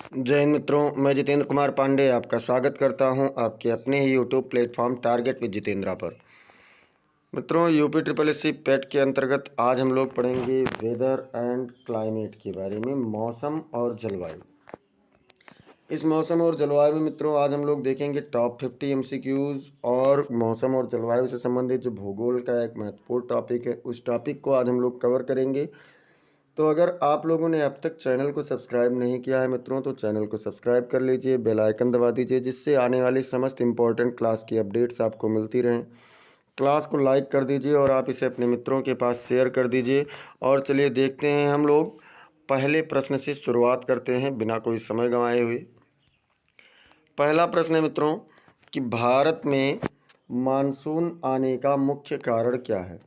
जय हिंद मित्रों, मैं जितेंद्र कुमार पांडे आपका स्वागत करता हूं आपके अपने ही YouTube platform target with Jitendra पर। मित्रों, UP triple S C PET के अंतर्गत आज हम लोग पढ़ेंगे वेदर एंड क्लाइमेट के बारे में, मौसम और जलवायु। इस मौसम और जलवायु में मित्रों आज हम लोग देखेंगे टॉप 50 एमसीक्यूज़ और मौसम और जलवायु से संबंधित जो भूगोल का एक महत्वपूर्ण टॉपिक है, उस टॉपिक को आज हम लोग कवर करेंगे। तो अगर आप लोगों ने अब तक चैनल को सब्सक्राइब नहीं किया है मित्रों, तो चैनल को सब्सक्राइब कर लीजिए, बेल आइकन दबा दीजिए, जिससे आने वाली समस्त इंपॉर्टेंट क्लास की अपडेट्स आपको मिलती रहें। क्लास को लाइक कर दीजिए और आप इसे अपने मित्रों के पास शेयर कर दीजिए। और चलिए देखते हैं, हम लोग पहले प्रश्न से शुरुआत करते हैं बिना कोई समय गंवाए हुए। पहला प्रश्न है मित्रों कि भारत में मानसून आने का मुख्य कारण क्या है?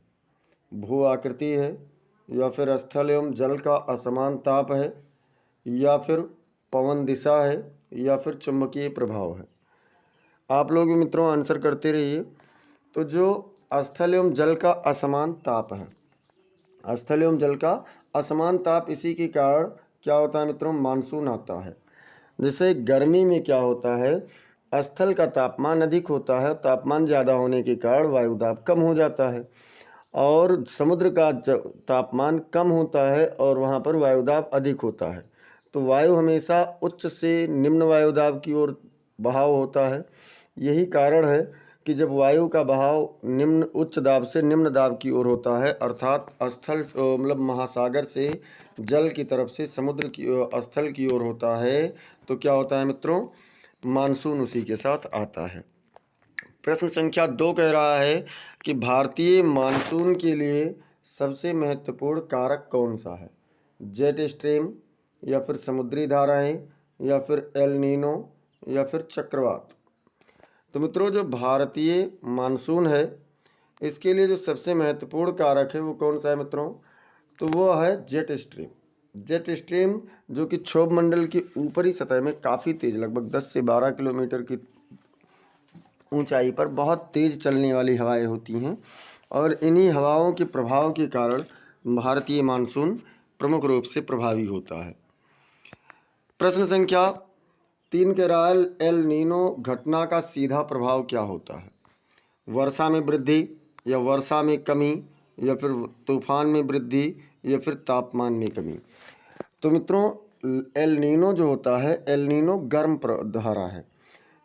भू आकृति है, या फिर स्थल एवं जल का असमान ताप है, या फिर पवन दिशा है, या फिर चुंबकीय प्रभाव है? आप लोग भी मित्रों आंसर करते रहिए। तो जो स्थल एवं जल का असमान ताप है, स्थल एवं जल का असमान ताप, इसी के कारण क्या होता है मित्रों? मानसून आता है। जैसे गर्मी में क्या होता है, स्थल का तापमान अधिक होता है, तापमान ज़्यादा होने के कारण वायुदाब कम हो जाता है, और समुद्र का तापमान कम होता है और वहाँ पर वायुदाब अधिक होता है। तो वायु हमेशा उच्च से निम्न वायुदाब की ओर बहाव होता है। यही कारण है कि जब वायु का बहाव निम्न उच्च दाब से निम्न दाब की ओर होता है, अर्थात स्थल मतलब महासागर से जल की तरफ से समुद्र की स्थल की ओर होता है, तो क्या होता है मित्रों? मानसून उसी के साथ आता है। प्रश्न संख्या 2 कह रहा है कि भारतीय मानसून के लिए सबसे महत्वपूर्ण कारक कौन सा है? जेट स्ट्रीम, या फिर समुद्री धाराएं, या फिर एल नीनो, या फिर चक्रवात? तो मित्रों, जो भारतीय मानसून है, इसके लिए जो सबसे महत्वपूर्ण कारक है वो कौन सा है मित्रों? तो वो है जेट स्ट्रीम। जेट स्ट्रीम जो कि क्षोभ मंडल की ऊपरी सतह में काफ़ी तेज, लगभग 10 से 12 किलोमीटर की ऊंचाई पर बहुत तेज चलने वाली हवाएं होती हैं, और इन्हीं हवाओं के प्रभाव के कारण भारतीय मानसून प्रमुख रूप से प्रभावी होता है। प्रश्न संख्या 3 के रहा है एल नीनो घटना का सीधा प्रभाव क्या होता है? वर्षा में वृद्धि, या वर्षा में कमी, या फिर तूफान में वृद्धि, या फिर तापमान में कमी? तो मित्रों, एल नीनो जो होता है, एल नीनो गर्म धारा है।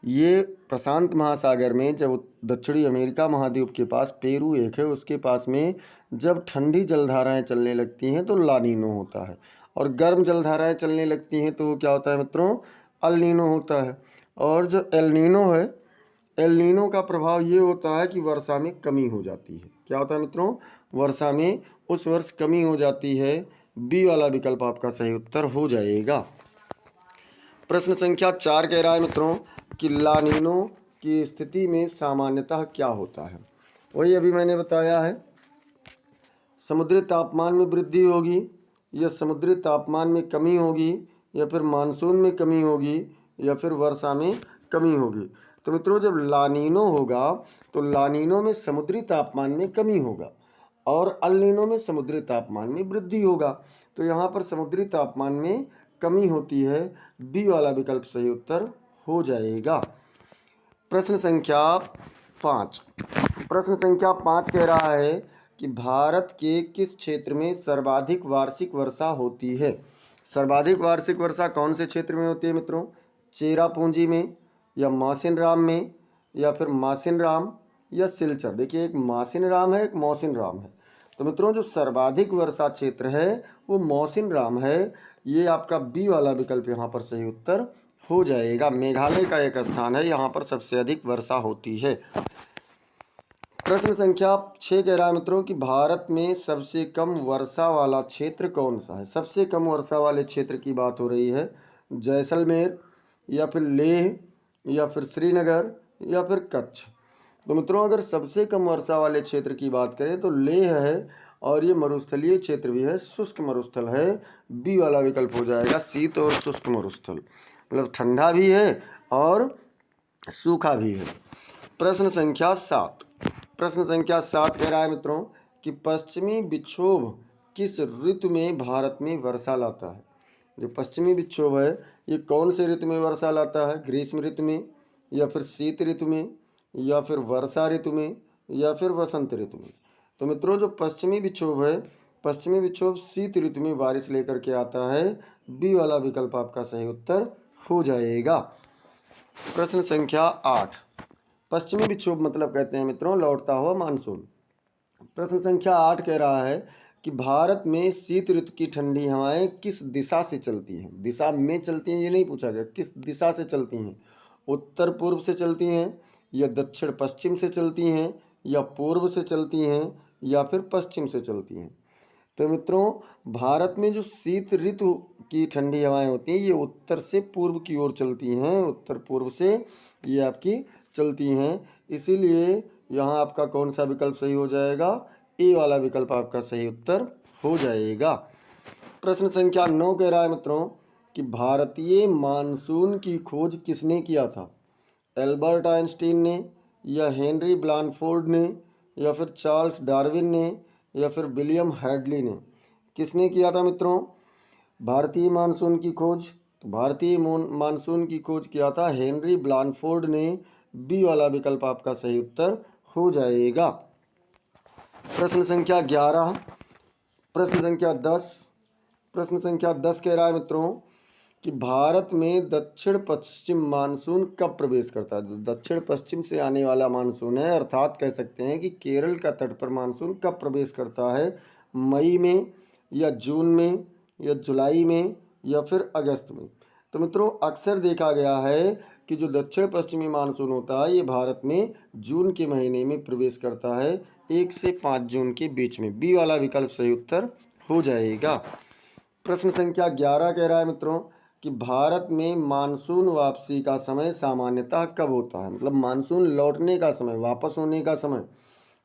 ये प्रशांत महासागर में, जब दक्षिणी अमेरिका महाद्वीप के पास पेरू एक है, उसके पास में जब ठंडी जलधाराएं चलने लगती हैं तो लानीनो होता है, और गर्म जलधाराएं चलने लगती हैं तो क्या होता है मित्रों? अल नीनो होता है। और जो एल नीनो है, एल नीनो का प्रभाव ये होता है कि वर्षा में कमी हो जाती है। क्या होता है मित्रों? वर्षा में उस वर्ष कमी हो जाती है। बी वाला विकल्प आपका सही उत्तर हो जाएगा। प्रश्न संख्या 4 कह रहा है मित्रों कि लानीनो की स्थिति में सामान्यतः क्या होता है? वही अभी मैंने बताया है, समुद्री तापमान में वृद्धि होगी, या समुद्री तापमान में कमी होगी, या फिर मानसून में कमी होगी, या फिर वर्षा में कमी होगी? तो मित्रों, जब लानीनो होगा तो लानीनो में समुद्री तापमान में कमी होगा, और अल नीनो में समुद्री तापमान में वृद्धि होगा। तो यहाँ पर समुद्री तापमान में कमी होती है। बी वाला विकल्प सही उत्तर हो जाएगा। प्रश्न संख्या 5 कह रहा है कि भारत के किस क्षेत्र में सर्वाधिक वार्षिक वर्षा होती है? सर्वाधिक वार्षिक वर्षा कौन से क्षेत्र में होती है मित्रों? चेरापूंजी में, या मासिनराम में, या फिर मासिनराम, या सिलचर? देखिए, एक मासिनराम है, एक मौसिनराम है। तो मित्रों, जो सर्वाधिक वर्षा क्षेत्र है वो मौसिनराम है। ये आपका बी वाला विकल्प यहाँ पर सही उत्तर हो जाएगा। मेघालय का एक स्थान है, यहाँ पर सबसे अधिक वर्षा होती है। प्रश्न संख्या 6 कह रहा है मित्रों कि भारत में सबसे कम वर्षा वाला क्षेत्र कौन सा है? सबसे कम वर्षा वाले क्षेत्र की बात हो रही है। जैसलमेर, या फिर लेह, या फिर श्रीनगर, या फिर कच्छ? तो मित्रों, अगर सबसे कम वर्षा वाले क्षेत्र की बात करें तो लेह है, और ये मरुस्थलीय क्षेत्र भी है, शुष्क मरुस्थल है। बी वाला विकल्प हो जाएगा, शीत और शुष्क मरुस्थल, मतलब ठंडा भी है और सूखा भी है। प्रश्न संख्या 7 कह रहा है मित्रों कि पश्चिमी विक्षोभ किस ऋतु में भारत में वर्षा लाता है? जो पश्चिमी विक्षोभ है ये कौन से ऋतु में वर्षा लाता है? ग्रीष्म ऋतु में, या फिर शीत ऋतु में, या फिर वर्षा ऋतु में, या फिर वसंत ऋतु में? तो मित्रों जो पश्चिमी विक्षोभ है, पश्चिमी विक्षोभ शीत ऋतु में बारिश लेकर के आता है। बी वाला विकल्प आपका सही उत्तर हो जाएगा। प्रश्न संख्या 8, पश्चिमी विक्षोभ मतलब कहते हैं मित्रों लौटता हुआ मानसून। प्रश्न संख्या 8 कह रहा है कि भारत में शीत ऋतु की ठंडी हवाएं किस दिशा से चलती हैं? दिशा में चलती हैं ये नहीं पूछा गया, किस दिशा से चलती हैं? उत्तर पूर्व से चलती हैं, या दक्षिण पश्चिम से चलती हैं, या पूर्व से चलती हैं, या फिर पश्चिम से चलती हैं? तो मित्रों भारत में जो शीत ऋतु की ठंडी हवाएं होती हैं ये उत्तर से पूर्व की ओर चलती हैं, उत्तर पूर्व से ये आपकी चलती हैं। इसीलिए यहाँ आपका कौन सा विकल्प सही हो जाएगा? ए वाला विकल्प आपका सही उत्तर हो जाएगा। प्रश्न संख्या 9 कह रहा है मित्रों कि भारतीय मानसून की खोज किसने किया था? एल्बर्ट आइंस्टीन ने, या हेनरी ब्लैनफोर्ड ने, या फिर चार्ल्स डार्विन ने, या फिर विलियम हैडली ने? किसने किया था मित्रों भारतीय मानसून की खोज? तो भारतीय मानसून की खोज किया था हेनरी ब्लैनफोर्ड ने। बी वाला विकल्प आपका सही उत्तर हो जाएगा। प्रश्न संख्या 11, प्रश्न संख्या 10, प्रश्न संख्या 10 कह रहा है मित्रों कि भारत में दक्षिण पश्चिम मानसून कब प्रवेश करता है? जो दक्षिण पश्चिम से आने वाला मानसून है, अर्थात कह सकते हैं कि केरल का तट पर मानसून कब प्रवेश करता है? मई में, या जून में, या जुलाई में, या फिर अगस्त में? तो मित्रों अक्सर देखा गया है कि जो दक्षिण पश्चिमी मानसून होता है ये भारत में जून के महीने में प्रवेश करता है, 1 से 5 जून के बीच में। बी वाला विकल्प सही उत्तर हो जाएगा। प्रश्न संख्या 11 कह रहा है मित्रों कि भारत में मानसून वापसी का समय सामान्यतः कब होता है? मतलब मानसून लौटने का समय, वापस होने का समय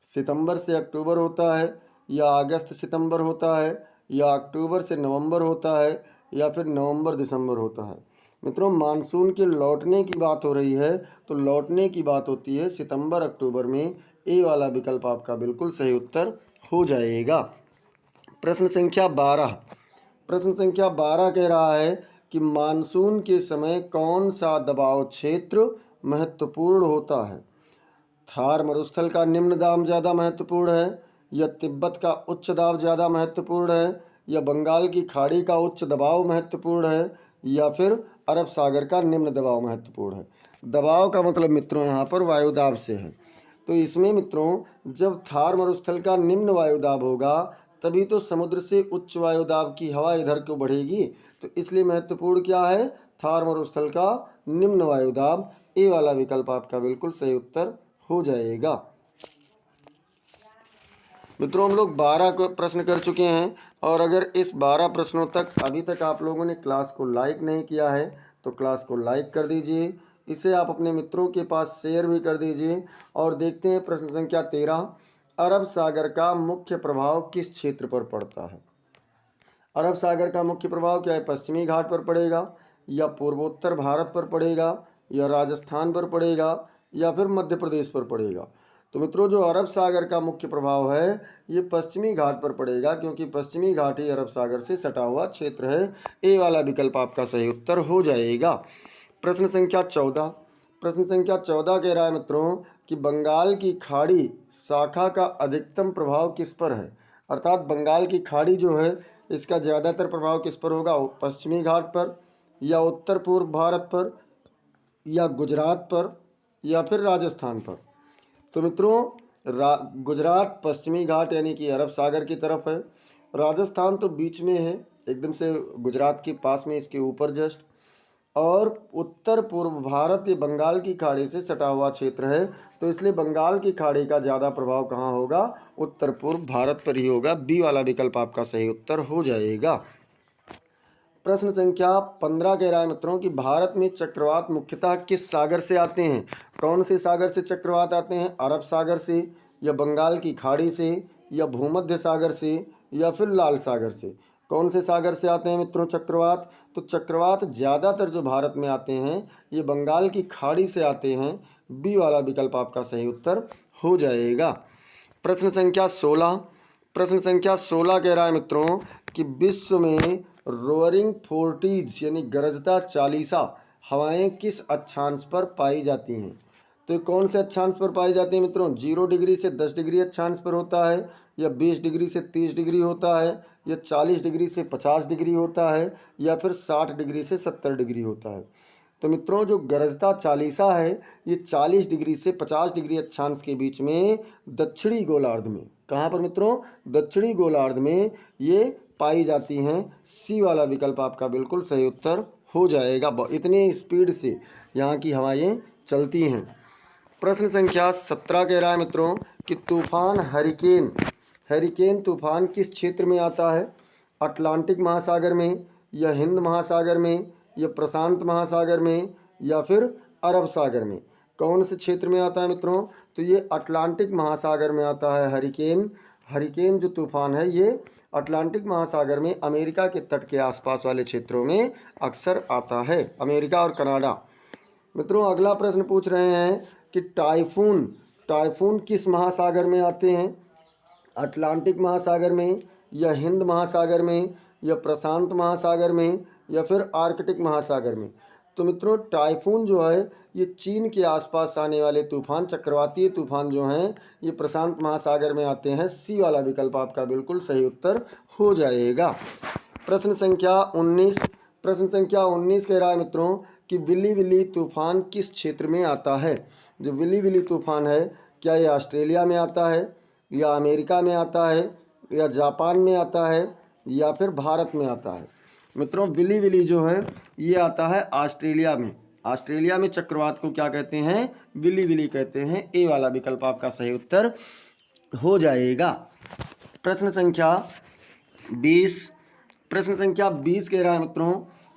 सितंबर से अक्टूबर होता है, या अगस्त सितंबर होता है, या अक्टूबर से नवंबर होता है, या फिर नवंबर दिसंबर होता है? मित्रों मानसून के लौटने की बात हो रही है तो लौटने की बात होती है सितंबर अक्टूबर में। ए वाला विकल्प आपका बिल्कुल सही उत्तर हो जाएगा। प्रश्न संख्या 12, प्रश्न संख्या 12 कह रहा है कि मानसून के समय कौन सा दबाव क्षेत्र महत्वपूर्ण होता है? थार मरुस्थल का निम्न दाब ज़्यादा महत्वपूर्ण है, या तिब्बत का उच्च दाब ज़्यादा महत्वपूर्ण है, या बंगाल की खाड़ी का उच्च दबाव महत्वपूर्ण है, या फिर अरब सागर का निम्न दबाव महत्वपूर्ण है? दबाव का मतलब मित्रों यहाँ पर वायुदाब से है। तो इसमें मित्रों जब थार मरुस्थल का निम्न वायुदाब होगा तभी तो समुद्र से उच्च वायुदाब की हवा इधर को बढ़ेगी। तो इसलिए महत्वपूर्ण क्या है? थार मरुस्थल का निम्न वायुदाब। ए वाला विकल्प आपका बिल्कुल सही उत्तर हो जाएगा। मित्रों हम लोग 12 प्रश्न कर चुके हैं, और अगर इस 12 प्रश्नों तक अभी तक आप लोगों ने क्लास को लाइक नहीं किया है तो क्लास को लाइक कर दीजिए, इसे आप अपने मित्रों के पास शेयर भी कर दीजिए। और देखते हैं प्रश्न संख्या 13, अरब सागर का मुख्य प्रभाव किस क्षेत्र पर पड़ता है? अरब सागर का मुख्य प्रभाव क्या है? पश्चिमी घाट पर पड़ेगा, या पूर्वोत्तर भारत पर पड़ेगा, या राजस्थान पर पड़ेगा, या फिर मध्य प्रदेश पर पड़ेगा? तो मित्रों जो अरब सागर का मुख्य प्रभाव है ये पश्चिमी घाट पर पड़ेगा, क्योंकि पश्चिमी घाट ही अरब सागर से सटा हुआ क्षेत्र है। ए वाला विकल्प आपका सही उत्तर हो जाएगा। प्रश्न संख्या 14, प्रश्न संख्या 14 कह रहा है मित्रों कि बंगाल की खाड़ी शाखा का अधिकतम प्रभाव किस पर है? अर्थात बंगाल की खाड़ी जो है इसका ज़्यादातर प्रभाव किस पर होगा? पश्चिमी घाट पर, या उत्तर पूर्व भारत पर, या गुजरात पर, या फिर राजस्थान पर? तो मित्रों गुजरात पश्चिमी घाट यानी कि अरब सागर की तरफ है, राजस्थान तो बीच में है एकदम से गुजरात के पास में, इसके ऊपर जस्ट, और उत्तर पूर्व भारत ये बंगाल की खाड़ी से सटा हुआ क्षेत्र है। तो इसलिए बंगाल की खाड़ी का ज़्यादा प्रभाव कहाँ होगा? उत्तर पूर्व भारत पर ही होगा। बी वाला विकल्प आपका सही उत्तर हो जाएगा। प्रश्न संख्या 15 कह रहा है मित्रों कि भारत में चक्रवात मुख्यतः किस सागर से आते हैं? कौन से सागर से चक्रवात आते हैं? अरब सागर से, या बंगाल की खाड़ी से, या भूमध्य सागर से, या फिर लाल सागर से? कौन से सागर से आते हैं मित्रों चक्रवात? तो चक्रवात ज़्यादातर जो भारत में आते हैं ये बंगाल की खाड़ी से आते हैं। बी वाला विकल्प आपका सही उत्तर हो जाएगा। प्रश्न संख्या 16, प्रश्न संख्या 16 कह रहा है मित्रों कि विश्व में रोअरिंग फोर्टीज यानी गरजता चालीसा हवाएं किस अक्षांश पर पाई जाती हैं? तो ये कौन से अक्षांश पर पाई जाती हैं मित्रों? 0 डिग्री से 10 डिग्री अक्षांश पर होता है, या 20 डिग्री से 30 डिग्री होता है, या 40 डिग्री से 50 डिग्री होता है, या फिर 60 डिग्री से 70 डिग्री होता है। तो मित्रों जो गरजता चालीसा है ये 40 डिग्री से 50 डिग्री अक्षांश के बीच में दक्षिणी गोलार्ध में, कहाँ पर मित्रों? दक्षिणी गोलार्ध में ये पाई जाती हैं। सी वाला विकल्प आपका बिल्कुल सही उत्तर हो जाएगा। इतनी स्पीड से यहाँ की हवाएं चलती हैं। प्रश्न संख्या 17 कह रहा है मित्रों कि तूफान हैरिकेन तूफान किस क्षेत्र में आता है? अटलांटिक महासागर में, या हिंद महासागर में, या प्रशांत महासागर में, या फिर अरब सागर में? कौन से क्षेत्र में आता है मित्रों? तो ये अटलांटिक महासागर में आता है हरिकेन जो तूफान है ये अटलांटिक महासागर में अमेरिका के तट के आसपास वाले क्षेत्रों में अक्सर आता है, अमेरिका और कनाडा। मित्रों अगला प्रश्न पूछ रहे हैं कि टाइफून किस महासागर में आते हैं? अटलांटिक महासागर में, या हिंद महासागर में, या प्रशांत महासागर में, या फिर आर्कटिक महासागर में? तो मित्रों टाइफून जो है ये चीन के आसपास आने वाले तूफान, चक्रवातीय तूफान जो हैं ये प्रशांत महासागर में आते हैं। सी वाला विकल्प आपका बिल्कुल सही उत्तर हो जाएगा। प्रश्न संख्या 19 कह रहा है मित्रों कि विली विली तूफान किस क्षेत्र में आता है? जो विली विली तूफान है क्या ये ऑस्ट्रेलिया में आता है, या अमेरिका में आता है, या जापान में आता है, या फिर भारत में आता है? मित्रों विली विली जो है ये आता है ऑस्ट्रेलिया में चक्रवात को क्या कहते हैं? विली विली कहते हैं। ए वाला विकल्प आपका सही उत्तर हो जाएगा। प्रश्न संख्या 20 कह रहा है मित्रों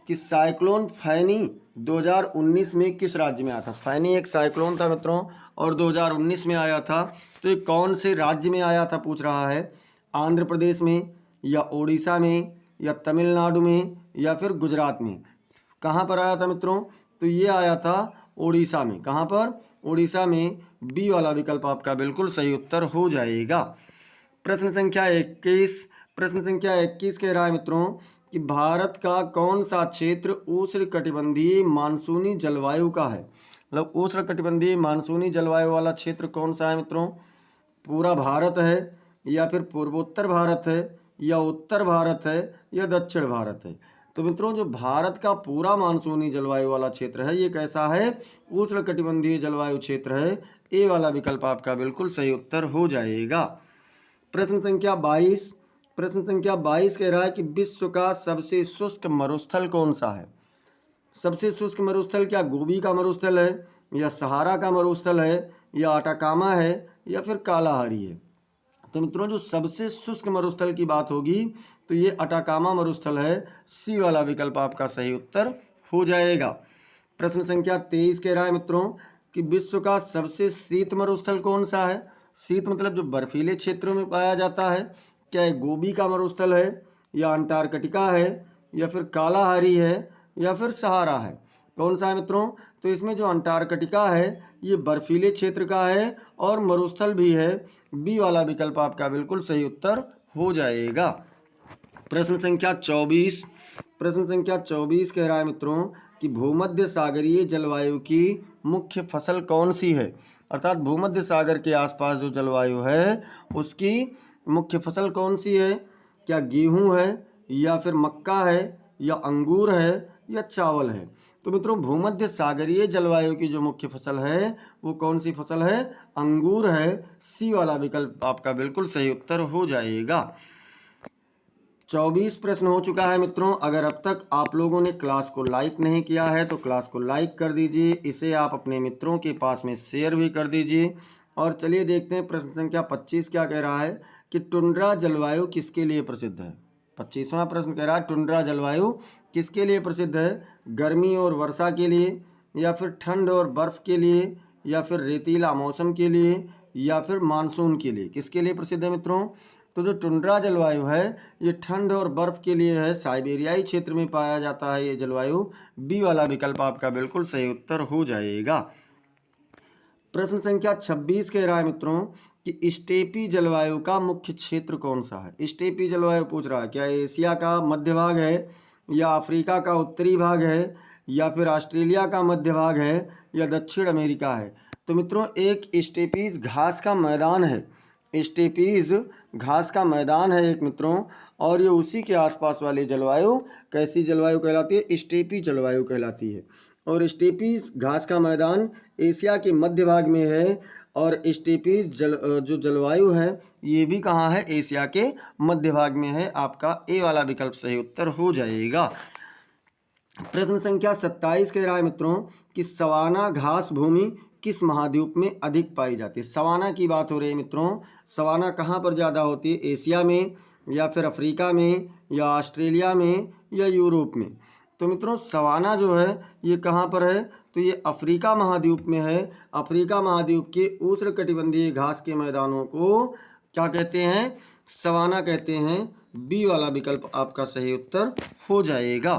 कि साइक्लोन फैनी 2019 में किस राज्य में आया था? फैनी एक साइक्लोन था मित्रों और 2019 में आया था। तो ये कौन से राज्य में आया था पूछ रहा है? आंध्र प्रदेश में, या उड़ीसा में, या तमिलनाडु में, या फिर गुजरात में? कहाँ पर आया था मित्रों? तो ये आया था उड़ीसा में। कहाँ पर? उड़ीसा में। बी वाला विकल्प आपका बिल्कुल सही उत्तर हो जाएगा। प्रश्न संख्या 21 कह रहा है मित्रों कि भारत का कौन सा क्षेत्र उष्णकटिबंधीय मानसूनी जलवायु का है? मतलब उष्णकटिबंधीय मानसूनी जलवायु वाला क्षेत्र कौन सा है मित्रों? पूरा भारत है, या फिर पूर्वोत्तर भारत है, या उत्तर भारत है, या दक्षिण भारत है? तो मित्रों जो भारत का पूरा मानसूनी जलवायु वाला क्षेत्र है ये कैसा है? उष्णकटिबंधीय जलवायु क्षेत्र है। ए वाला विकल्प आपका बिल्कुल सही उत्तर हो जाएगा। प्रश्न संख्या 22 कह रहा है कि विश्व का सबसे शुष्क मरुस्थल कौन सा है? सबसे शुष्क मरुस्थल क्या गोबी का मरुस्थल है, या सहारा का मरुस्थल है, या अटाकामा है, या फिर कालाहारी है? तो मित्रों जो सबसे शुष्क मरुस्थल की बात होगी तो ये अटाकामा मरुस्थल है। सी वाला विकल्प आपका सही उत्तर हो जाएगा। प्रश्न संख्या 23 कह रहा है मित्रों कि विश्व का सबसे शीत मरुस्थल कौन सा है? शीत मतलब जो बर्फीले क्षेत्रों में पाया जाता है। क्या ये गोबी का मरुस्थल है, या अंटार्कटिका है, या फिर कालाहारी है, या फिर सहारा है? कौन सा है मित्रों? तो इसमें जो अंटार्कटिका है ये बर्फीले क्षेत्र का है और मरुस्थल भी है। बी वाला विकल्प आपका बिल्कुल सही उत्तर हो जाएगा। प्रश्न संख्या 24 कह रहा है मित्रों कि भूमध्य सागरीय जलवायु की मुख्य फसल कौन सी है? अर्थात भूमध्य सागर के आसपास जो जलवायु है उसकी मुख्य फसल कौन सी है? क्या गेहूं है, या फिर मक्का है, या अंगूर है, या चावल है? तो मित्रों भूमध्य सागरीय जलवायु की जो मुख्य फसल है वो कौन सी फसल है? अंगूर है। सी वाला विकल्प आपका बिल्कुल सही उत्तर हो जाएगा। 24 प्रश्न हो चुका है मित्रों। अगर अब तक आप लोगों ने क्लास को लाइक नहीं किया है तो क्लास को लाइक कर दीजिए, इसे आप अपने मित्रों के पास में शेयर भी कर दीजिए। और चलिए देखते हैं प्रश्न संख्या 25 क्या कह रहा है कि टुंड्रा जलवायु किसके लिए प्रसिद्ध है? 25वां प्रश्न कह रहा है टुंड्रा जलवायु किसके लिए प्रसिद्ध है? गर्मी और वर्षा के लिए, या फिर ठंड और बर्फ के लिए, या फिर रेतीला मौसम के लिए, या फिर मानसून के लिए? किसके लिए प्रसिद्ध है मित्रों? तो जो टुंड्रा जलवायु है ये ठंड और बर्फ के लिए है, साइबेरियाई क्षेत्र में पाया जाता है ये जलवायु। बी वाला विकल्प आपका बिल्कुल सही उत्तर हो जाएगा। प्रश्न संख्या 26 कह रहा है मित्रों कि स्टेपी जलवायु का मुख्य क्षेत्र कौन सा है। स्टेपी जलवायु पूछ रहा है, क्या एशिया का मध्य भाग है, या अफ्रीका का उत्तरी भाग है, या फिर ऑस्ट्रेलिया का मध्य भाग है, या दक्षिण अमेरिका है। तो मित्रों एक स्टेपीज घास का मैदान है, स्टेपीज घास का मैदान है एक मित्रों, और ये उसी के आसपास वाली जलवायु कैसी जलवायु कहलाती है, स्टेपी जलवायु कहलाती है। और स्टेपीज घास का मैदान एशिया के मध्य भाग में है, और स्टेपीज जो जलवायु है ये भी कहाँ है, एशिया के मध्य भाग में है। आपका ए वाला विकल्प सही उत्तर हो जाएगा। प्रश्न संख्या 27 कह रहा है मित्रों कि सवाना घास भूमि किस महाद्वीप में अधिक पाई जाती है। सवाना की बात हो रही है मित्रों, सवाना कहाँ पर ज़्यादा होती है, एशिया में, या फिर अफ्रीका में, या ऑस्ट्रेलिया में, या यूरोप में। तो मित्रों सवाना जो है ये कहाँ पर है, तो ये अफ्रीका महाद्वीप में है। अफ्रीका महाद्वीप के उष्णकटिबंधीय घास के मैदानों को क्या कहते हैं, सवाना कहते हैं। बी वाला विकल्प आपका सही उत्तर हो जाएगा।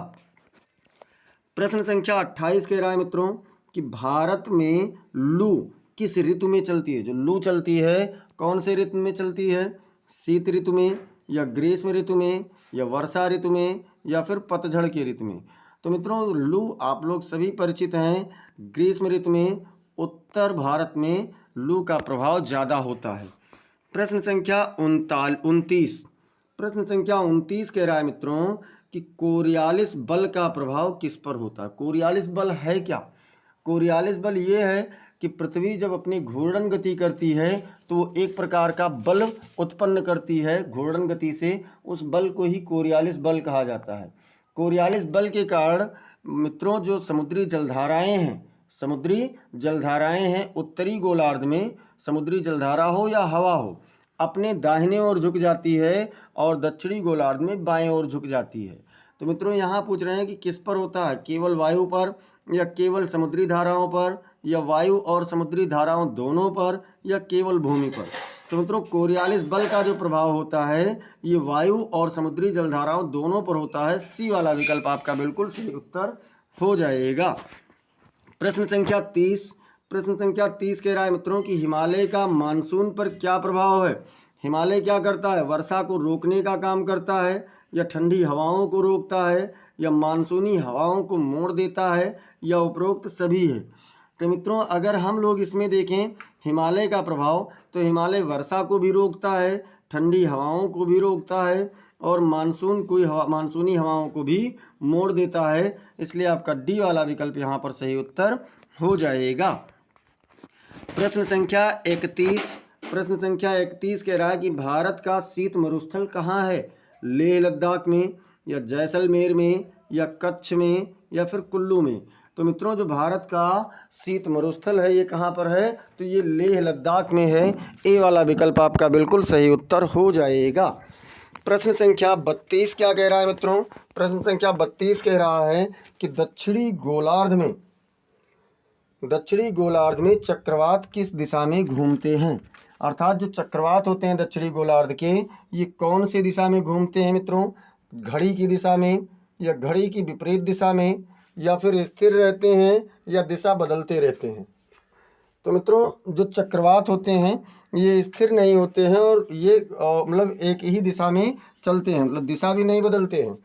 प्रश्न संख्या 28 कह रहा है मित्रों कि भारत में लू किस ऋतु में चलती है। जो लू चलती है कौन से ऋतु में चलती है, शीत ऋतु में, या ग्रीष्म ऋतु में, या वर्षा ऋतु में, या फिर पतझड़ की ऋतु में। तो मित्रों लू आप लोग सभी परिचित हैं, ग्रीष्म ऋतु में उत्तर भारत में लू का प्रभाव ज़्यादा होता है। प्रश्न संख्या 29 प्रश्न संख्या 29 कह रहा है मित्रों कि कोरियालिस बल का प्रभाव किस पर होता है। कोरियालिस बल है क्या, कोरियालिस बल ये है कि पृथ्वी जब अपनी घूर्णन गति करती है तो वो एक प्रकार का बल उत्पन्न करती है घूर्णन गति से, उस बल को ही कोरियालिस बल कहा जाता है। कोरियालिस बल के कारण मित्रों जो समुद्री जलधाराएं हैं उत्तरी गोलार्ध में, समुद्री जलधारा हो या हवा हो, अपने दाहिने ओर झुक जाती है और दक्षिणी गोलार्ध में बाएं ओर झुक जाती है। तो मित्रों यहाँ पूछ रहे हैं कि किस पर होता है, केवल वायु पर, या केवल समुद्री धाराओं पर, या वायु और समुद्री धाराओं दोनों पर, या केवल भूमि पर। तो मित्रों कोरियालिस बल का जो प्रभाव होता है ये वायु और समुद्री जलधाराओं दोनों पर होता है। सी वाला विकल्प आपका बिल्कुल सही उत्तर हो जाएगा। प्रश्न संख्या 30 कह रहा है मित्रों कि हिमालय का मानसून पर क्या प्रभाव है। हिमालय क्या करता है, वर्षा को रोकने का काम करता है, या ठंडी हवाओं को रोकता है, या मानसूनी हवाओं को मोड़ देता है, या उपरोक्त सभी है। तो मित्रों अगर हम लोग इसमें देखें हिमालय का प्रभाव, तो हिमालय वर्षा को भी रोकता है, ठंडी हवाओं को भी रोकता है, और मानसूनी हवाओं को भी मोड़ देता है। इसलिए आपका डी वाला विकल्प यहाँ पर सही उत्तर हो जाएगा। प्रश्न संख्या 31 कह रहा है कि भारत का शीत मरुस्थल कहाँ है, लेह लद्दाख में, या जैसलमेर में, या कच्छ में, या फिर कुल्लू में। तो मित्रों जो भारत का शीत मरुस्थल है ये कहाँ पर है, तो ये लेह लद्दाख में है। ए वाला विकल्प आपका बिल्कुल सही उत्तर हो जाएगा। प्रश्न संख्या 32 क्या कह रहा है मित्रों, प्रश्न संख्या 32 कह रहा है कि दक्षिणी गोलार्ध में चक्रवात किस दिशा में घूमते हैं। अर्थात जो चक्रवात होते हैं दक्षिणी गोलार्ध के ये कौन सी दिशा में घूमते हैं मित्रों, घड़ी की दिशा में, या घड़ी की विपरीत दिशा में, या फिर स्थिर रहते हैं, या दिशा बदलते रहते हैं। तो मित्रों जो चक्रवात होते हैं ये स्थिर नहीं होते हैं, और ये मतलब एक ही दिशा में चलते हैं, मतलब दिशा भी नहीं बदलते हैं।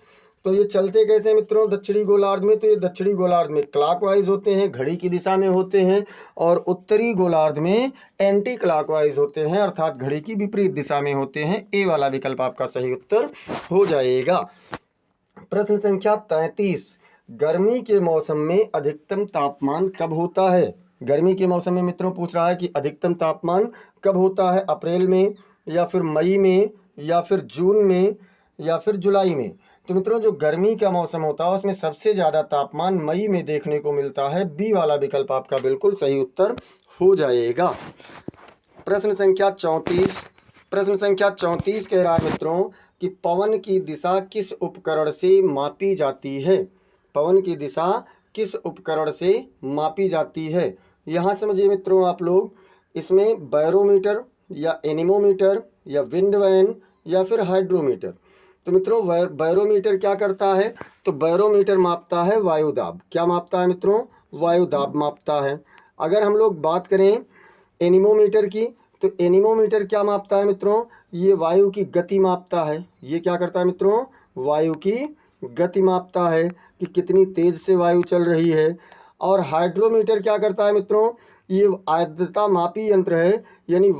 तो ये चलते कैसे मित्रों दक्षिणी गोलार्ध में, तो ये दक्षिणी गोलार्ध में क्लॉकवाइज होते हैं, घड़ी की दिशा में होते हैं, और उत्तरी गोलार्ध में एंटी क्लॉकवाइज होते हैं, अर्थात घड़ी की विपरीत दिशा में होते हैं। ए वाला विकल्प आपका सही उत्तर हो जाएगा। प्रश्न संख्या 33 गर्मी के मौसम में अधिकतम तापमान कब होता है। गर्मी के मौसम में मित्रों पूछ रहा है कि अधिकतम तापमान कब होता है, अप्रैल में, या फिर मई में, या फिर जून में, या फिर जुलाई में। तो मित्रों जो गर्मी का मौसम होता है उसमें सबसे ज़्यादा तापमान मई में देखने को मिलता है। बी वाला विकल्प आपका बिल्कुल सही उत्तर हो जाएगा। प्रश्न संख्या 34 कह रहा है मित्रों कि पवन की दिशा किस उपकरण से मापी जाती है। पवन की दिशा किस उपकरण से मापी जाती है। यहाँ समझिए मित्रों आप लोग, इसमें बैरोमीटर, या एनीमोमीटर, या विंड वैन, या फिर हाइड्रोमीटर। तो मित्रों बैरोमीटर क्या करता है, तो बैरोमीटर मापता है वायुदाब। क्या मापता है मित्रों, वायुदाब मापता है। अगर हम लोग बात करें एनीमोमीटर की, तो एनीमोमीटर क्या मापता है मित्रों? ये वायु की गति मापता है। ये क्या करता है मित्रों? वायु की गति मापता है कि कितनी तेज से वायु चल रही है। और हाइड्रोमीटर क्या करता है मित्रों? ये आर्द्रता मापी यंत्र है, यानी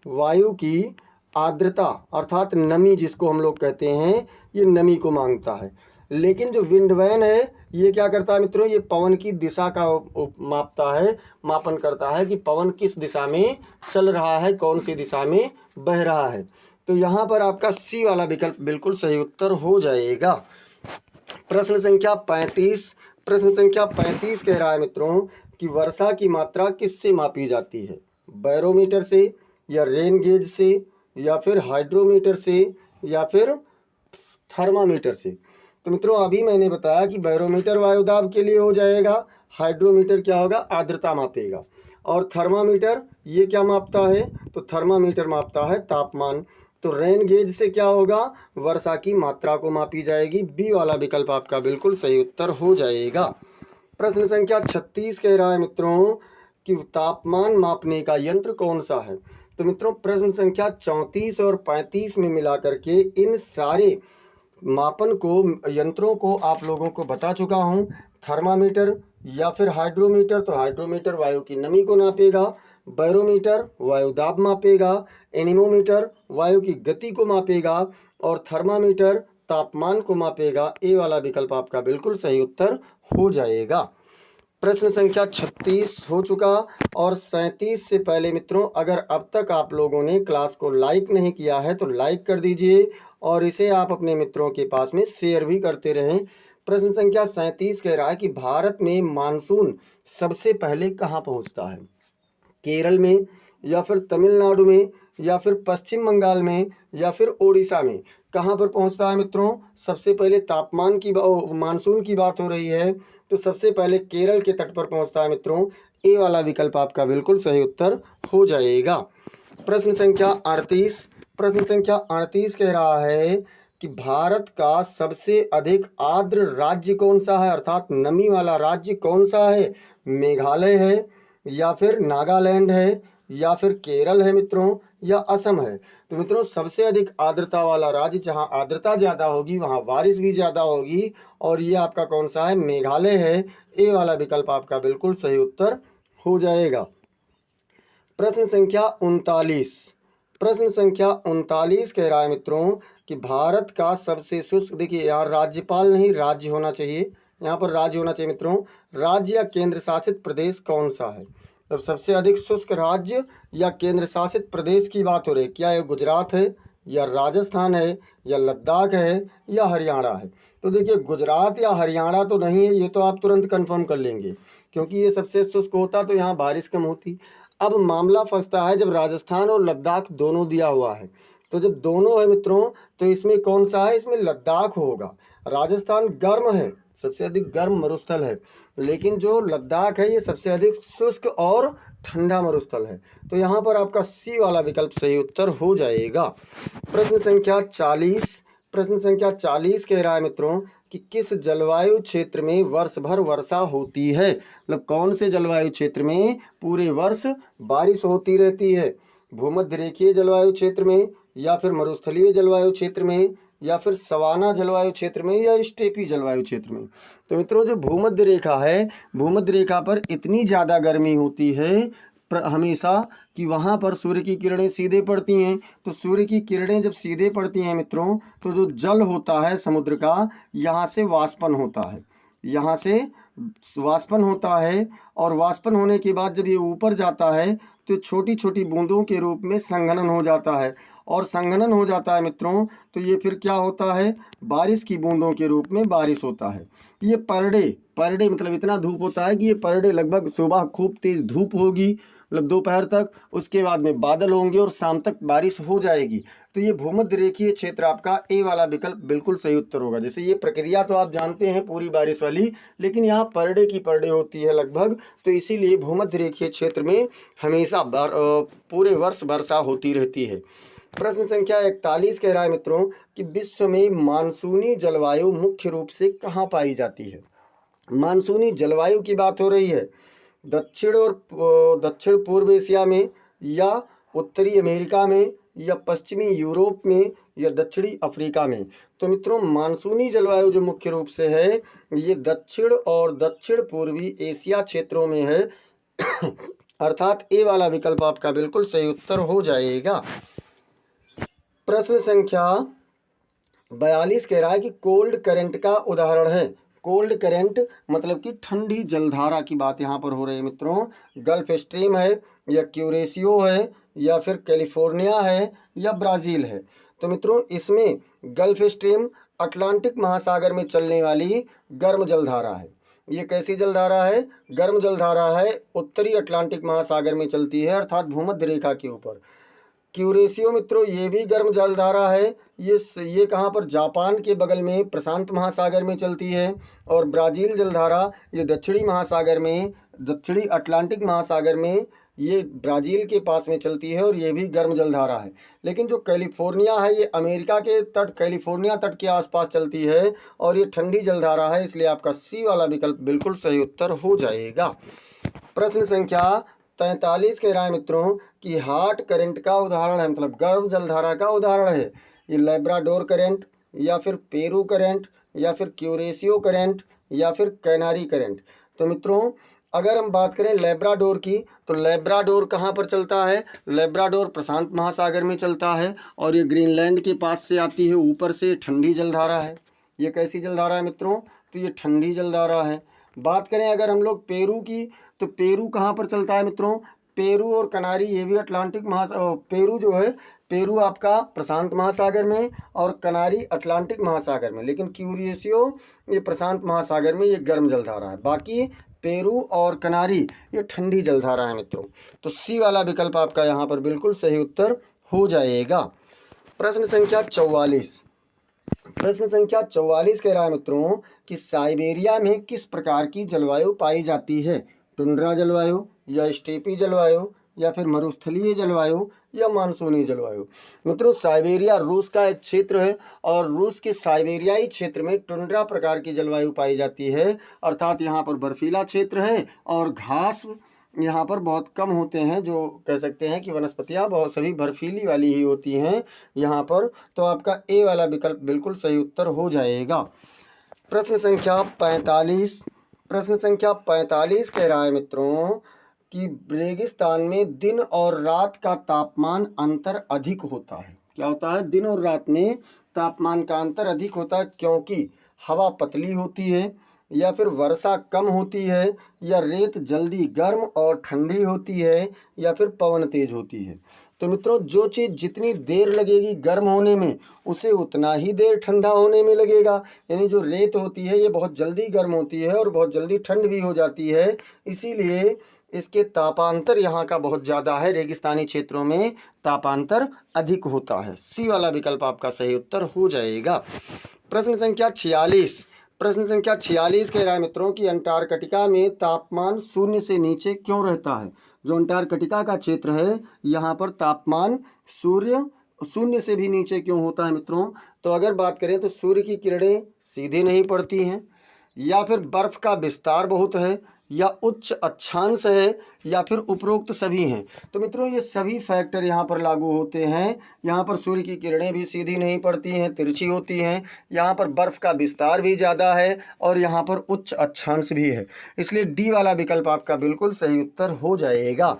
वायु की आर्द्रता अर्थात नमी जिसको हम लोग कहते हैं, ये नमी को मांगता है। लेकिन जो विंड वैन है ये क्या करता है मित्रों? ये पवन की दिशा का मापता है, मापन करता है कि पवन किस दिशा में चल रहा है, कौन सी दिशा में बह रहा है। तो यहाँ पर आपका सी वाला विकल्प बिल्कुल सही उत्तर हो जाएगा। प्रश्न संख्या 35 कह रहा है मित्रों कि वर्षा की मात्रा किससे मापी जाती है? बैरोमीटर से, या रेन गेज से, या फिर हाइड्रोमीटर से, या फिर थर्मामीटर से। तो मित्रों अभी मैंने बताया कि बैरोमीटर वायुदाब के लिए हो जाएगा, हाइड्रोमीटर क्या होगा? आर्द्रता मापेगा, और थर्मामीटर ये क्या मापता है? तो थर्मामीटर मापता है तापमान। तो रेन गेज से क्या होगा? वर्षा की मात्रा को मापी जाएगी। बी वाला विकल्प आपका बिल्कुल सही उत्तर हो जाएगा। प्रश्न संख्या 36 कह रहा है मित्रों कि तापमान मापने का यंत्र कौन सा है? तो मित्रों प्रश्न संख्या 34 और 35 में मिला करके इन सारे मापन को, यंत्रों को आप लोगों को बता चुका हूँ। थर्मामीटर या फिर हाइड्रोमीटर, तो हाइड्रोमीटर वायु की नमी को नापेगा, बैरोमीटर वायुदाब मापेगा, एनीमोमीटर वायु की गति को मापेगा, और थर्मामीटर तापमान को मापेगा। ए वाला विकल्प आपका बिल्कुल सही उत्तर हो जाएगा। प्रश्न संख्या 36 हो चुका। और 37 से पहले मित्रों अगर अब तक आप लोगों ने क्लास को लाइक नहीं किया है तो लाइक कर दीजिए, और इसे आप अपने मित्रों के पास में शेयर भी करते रहें। प्रश्न संख्या 37 कह रहा है कि भारत में मानसून सबसे पहले कहाँ पहुँचता है? केरल में, या फिर तमिलनाडु में, या फिर पश्चिम बंगाल में, या फिर ओडिशा में? कहाँ पर पहुँचता है मित्रों? सबसे पहले तापमान की मानसून की बात हो रही है तो सबसे पहले केरल के तट पर पहुँचता है मित्रों। ए वाला विकल्प आपका बिल्कुल सही उत्तर हो जाएगा। प्रश्न संख्या 38 कह रहा है कि भारत का सबसे अधिक आर्द्र राज्य कौन सा है, अर्थात नमी वाला राज्य कौन सा है? मेघालय है, या फिर नागालैंड है, या फिर केरल है मित्रों, या असम है? तो मित्रों सबसे अधिक आर्द्रता वाला राज्य, जहां आर्द्रता ज़्यादा होगी वहां बारिश भी ज़्यादा होगी, और ये आपका कौन सा है? मेघालय है। ए वाला विकल्प आपका बिल्कुल सही उत्तर हो जाएगा। प्रश्न संख्या 39 कह रहा है मित्रों कि भारत का सबसे शुष्क, देखिए यहाँ राज्यपाल नहीं राज्य होना चाहिए, यहाँ पर राज्य होना चाहिए मित्रों। राज्य या केंद्र शासित प्रदेश कौन सा है? तो सबसे अधिक शुष्क राज्य या केंद्र शासित प्रदेश की बात हो रही है, क्या ये गुजरात है, या राजस्थान है, या लद्दाख है, या हरियाणा है? तो देखिए गुजरात या हरियाणा तो नहीं है, ये तो आप तुरंत कंफर्म कर लेंगे क्योंकि ये सबसे शुष्क होता तो यहाँ बारिश कम होती। अब मामला फंसता है जब राजस्थान और लद्दाख दोनों दिया हुआ है, तो जब दोनों है मित्रों तो इसमें कौन सा है? इसमें लद्दाख होगा। राजस्थान गर्म है, सबसे अधिक गर्म मरुस्थल है, लेकिन जो लद्दाख है ये सबसे अधिक शुष्क और ठंडा मरुस्थल है। तो यहाँ पर आपका सी वाला विकल्प सही उत्तर हो जाएगा। प्रश्न संख्या 40 कह रहा है मित्रों कि किस जलवायु क्षेत्र में वर्ष भर वर्षा होती है? मतलब कौन से जलवायु क्षेत्र में पूरे वर्ष बारिश होती रहती है? भूमध्य रेखीय जलवायु क्षेत्र में, या फिर मरुस्थलीय जलवायु क्षेत्र में, या फिर सवाना जलवायु क्षेत्र में, या स्टेपी जलवायु क्षेत्र में? तो मित्रों जो भूमध्य रेखा है, भूमध्य रेखा पर इतनी ज़्यादा गर्मी होती है हमेशा कि वहाँ पर सूर्य की किरणें सीधे पड़ती हैं। तो सूर्य की किरणें जब सीधे पड़ती हैं मित्रों तो जो जल होता है समुद्र का, यहाँ से वाष्पन होता है, यहाँ से वाष्पन होता है, और वाष्पन होने के बाद जब ये ऊपर जाता है तो छोटी छोटी बूंदों के रूप में संघनन हो जाता है, और संघनन हो जाता है मित्रों तो ये फिर क्या होता है? बारिश की बूंदों के रूप में बारिश होता है। ये पर डे मतलब इतना धूप होता है कि ये पर डे लगभग सुबह खूब तेज धूप होगी, मतलब दोपहर तक, उसके बाद में बादल होंगे और शाम तक बारिश हो जाएगी। तो ये भूमध्य रेखीय क्षेत्र आपका ए वाला विकल्प बिल्कुल सही उत्तर होगा। जैसे ये प्रक्रिया तो आप जानते हैं पूरी बारिश वाली, लेकिन यहाँ पर डे की पर डे होती है लगभग, तो इसीलिए भूमध्य रेखीय क्षेत्र में हमेशा पूरे वर्ष वर्षा होती रहती है। प्रश्न संख्या 41 कह रहा है मित्रों कि विश्व में मानसूनी जलवायु मुख्य रूप से कहाँ पाई जाती है? मानसूनी जलवायु की बात हो रही है दक्षिण पूर्व एशिया में, या उत्तरी अमेरिका में या पश्चिमी यूरोप में या दक्षिणी अफ्रीका में। तो मित्रों मानसूनी जलवायु जो मुख्य रूप से है ये दक्षिण और दक्षिण पूर्वी एशिया क्षेत्रों में है अर्थात ए वाला विकल्प आपका बिल्कुल सही उत्तर हो जाएगा। प्रश्न संख्या 42 कह रहा है कि कोल्ड करंट का उदाहरण है। कोल्ड करंट मतलब कि ठंडी जलधारा की बात यहाँ पर हो रही है मित्रों। गल्फ स्ट्रीम है या क्यूरेशियो है या फिर कैलिफोर्निया है या ब्राज़ील है। तो मित्रों इसमें गल्फ स्ट्रीम अटलांटिक महासागर में चलने वाली गर्म जलधारा है। ये कैसी जलधारा है? गर्म जलधारा है, उत्तरी अटलांटिक महासागर में चलती है अर्थात भूमध्य रेखा के ऊपर। क्यूरेशियो मित्रों ये भी गर्म जलधारा है, ये कहाँ पर? जापान के बगल में प्रशांत महासागर में चलती है। और ब्राज़ील जलधारा ये दक्षिणी महासागर में, दक्षिणी अटलांटिक महासागर में, ये ब्राज़ील के पास में चलती है और ये भी गर्म जलधारा है। लेकिन जो कैलिफोर्निया है ये अमेरिका के तट, कैलिफोर्निया तट के आसपास चलती है और ये ठंडी जलधारा है, इसलिए आपका सी वाला विकल्प बिल्कुल सही उत्तर हो जाएगा। प्रश्न संख्या 43 कह रहा है मित्रों कि हॉट करंट का उदाहरण है, मतलब गर्म जलधारा का उदाहरण है। ये लैब्राडोर करंट या फिर पेरू करंट या फिर क्यूरेशियो करंट या फिर कैनारी करंट। तो मित्रों अगर हम बात करें लैब्राडोर की, तो लैब्राडोर कहाँ पर चलता है? लैब्राडोर प्रशांत महासागर में चलता है और ये ग्रीनलैंड के पास से आती है, ऊपर से ठंडी जलधारा है। ये कैसी जलधारा है मित्रों? तो ये ठंडी जलधारा है। बात करें अगर हम लोग पेरू की, तो पेरू कहाँ पर चलता है मित्रों? पेरू और कनारी ये भी अटलांटिक पेरू जो है, पेरू आपका प्रशांत महासागर में और कनारी अटलांटिक महासागर में, लेकिन क्यूरेशियो ये प्रशांत महासागर में, ये गर्म जलधारा है। बाकी पेरू और कनारी ये ठंडी जलधारा है मित्रों। तो सी वाला विकल्प आपका यहाँ पर बिल्कुल सही उत्तर हो जाएगा। प्रश्न संख्या 44, प्रश्न संख्या 44 कह रहा है मित्रों कि साइबेरिया में किस प्रकार की जलवायु पाई जाती है? टुंड्रा जलवायु या स्टेपी जलवायु या फिर मरुस्थलीय जलवायु या मानसूनी जलवायु। मित्रों साइबेरिया रूस का एक क्षेत्र है और रूस के साइबेरियाई क्षेत्र में टुंड्रा प्रकार की जलवायु पाई जाती है अर्थात यहाँ पर बर्फीला क्षेत्र है और घास यहाँ पर बहुत कम होते हैं, जो कह सकते हैं कि वनस्पतियाँ बहुत सभी बर्फीली वाली ही होती हैं यहाँ पर। तो आपका ए वाला विकल्प बिल्कुल सही उत्तर हो जाएगा। प्रश्न संख्या 45, प्रश्न संख्या 45 कह रहा है मित्रों कि रेगिस्तान में दिन और रात का तापमान अंतर अधिक होता है। क्या होता है? दिन और रात में तापमान का अंतर अधिक होता है, क्योंकि हवा पतली होती है या फिर वर्षा कम होती है या रेत जल्दी गर्म और ठंडी होती है या फिर पवन तेज होती है। तो मित्रों जो चीज़ जितनी देर लगेगी गर्म होने में उसे उतना ही देर ठंडा होने में लगेगा। यानी जो रेत होती है ये बहुत जल्दी गर्म होती है और बहुत जल्दी ठंड भी हो जाती है, इसीलिए इसके तापांतर यहाँ का बहुत ज़्यादा है। रेगिस्तानी क्षेत्रों में तापांतर अधिक होता है। सी वाला विकल्प आपका सही उत्तर हो जाएगा। प्रश्न संख्या 46, प्रश्न संख्या 46 कह रहा है मित्रों कि अंटार्कटिका में तापमान शून्य से नीचे क्यों रहता है? जो अंटार्कटिका का क्षेत्र है यहाँ पर तापमान शून्य से भी नीचे क्यों होता है मित्रों? तो अगर बात करें तो सूर्य की किरणें सीधे नहीं पड़ती हैं, या फिर बर्फ़ का विस्तार बहुत है, या उच्च अक्षांश है, या फिर उपरोक्त सभी हैं। तो मित्रों ये सभी फैक्टर यहाँ पर लागू होते हैं। यहाँ पर सूर्य की किरणें भी सीधी नहीं पड़ती हैं, तिरछी होती हैं, यहाँ पर बर्फ़ का विस्तार भी ज़्यादा है और यहाँ पर उच्च अक्षांश भी है, इसलिए डी वाला विकल्प आपका बिल्कुल सही उत्तर हो जाएगा।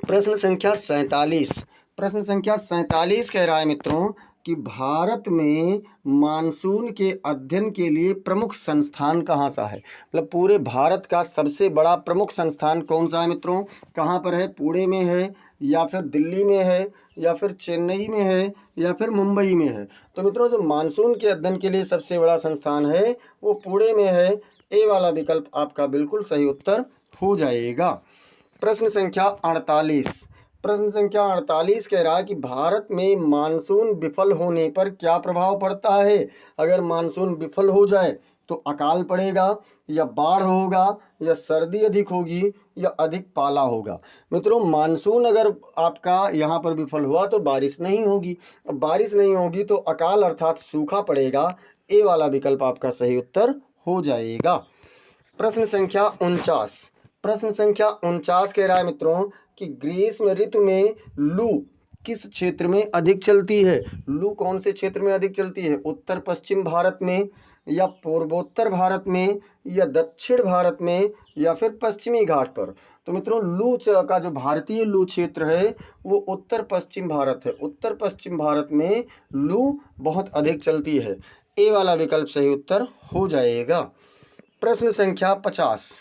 प्रश्न संख्या 47, प्रश्न संख्या 47 कह रहा है मित्रों कि भारत में मानसून के अध्ययन के लिए प्रमुख संस्थान कहाँ सा है? मतलब पूरे भारत का सबसे बड़ा प्रमुख संस्थान कौन सा है मित्रों? कहाँ पर है? पुणे में है या फिर दिल्ली में है या फिर चेन्नई में है या फिर मुंबई में है? तो मित्रों जो मानसून के अध्ययन के लिए सबसे बड़ा संस्थान है वो पुणे में है। ए वाला विकल्प आपका बिल्कुल सही उत्तर हो जाएगा। प्रश्न संख्या 48, प्रश्न संख्या 48 कह रहा है कि भारत में मानसून विफल होने पर क्या प्रभाव पड़ता है? अगर मानसून विफल हो जाए तो अकाल पड़ेगा या बाढ़ होगा या सर्दी अधिक होगी या अधिक पाला होगा। मित्रों मानसून अगर आपका यहाँ पर विफल हुआ तो बारिश नहीं होगी, बारिश नहीं होगी तो अकाल अर्थात सूखा पड़ेगा। ए वाला विकल्प आपका सही उत्तर हो जाएगा। प्रश्न संख्या 49, प्रश्न संख्या 49 कह रहा है मित्रों कि ग्रीष्म ऋतु में लू किस क्षेत्र में अधिक चलती है। लू कौन से क्षेत्र में अधिक चलती है, उत्तर पश्चिम भारत में या पूर्वोत्तर भारत में या दक्षिण भारत में या फिर पश्चिमी घाट पर। तो मित्रों लू का जो भारतीय लू क्षेत्र है वो उत्तर पश्चिम भारत है। उत्तर पश्चिम भारत में लू बहुत अधिक चलती है। ए वाला विकल्प सही उत्तर हो जाएगा। प्रश्न संख्या 50।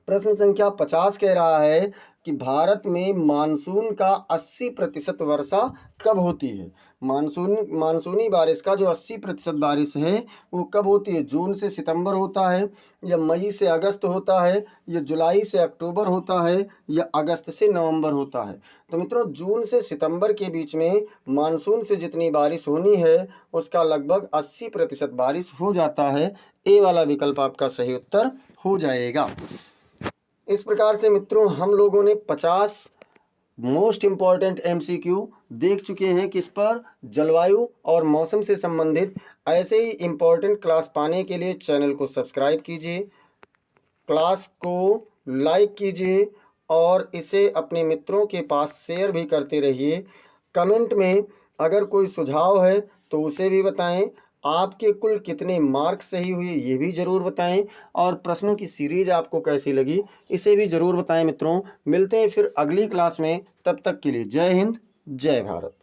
प्रश्न संख्या 50 कह रहा है कि भारत में मानसून का 80% वर्षा कब होती है। मानसूनी बारिश का जो 80% बारिश है वो कब होती है। जून से सितंबर होता है या मई से अगस्त होता है या जुलाई से अक्टूबर होता है या अगस्त से नवंबर होता है। तो मित्रों जून से सितंबर के बीच में मानसून से जितनी बारिश होनी है उसका लगभग 80% बारिश हो जाता है। ए वाला विकल्प आपका सही उत्तर हो जाएगा। इस प्रकार से मित्रों हम लोगों ने 50 मोस्ट इम्पॉर्टेंट एमसीक्यू देख चुके हैं किस पर, जलवायु और मौसम से संबंधित। ऐसे ही इम्पॉर्टेंट क्लास पाने के लिए चैनल को सब्सक्राइब कीजिए, क्लास को लाइक कीजिए और इसे अपने मित्रों के पास शेयर भी करते रहिए। कमेंट में अगर कोई सुझाव है तो उसे भी बताएं। आपके कुल कितने मार्क्स सही हुए ये भी ज़रूर बताएं और प्रश्नों की सीरीज आपको कैसी लगी इसे भी ज़रूर बताएं। मित्रों मिलते हैं फिर अगली क्लास में, तब तक के लिए जय हिंद जय भारत।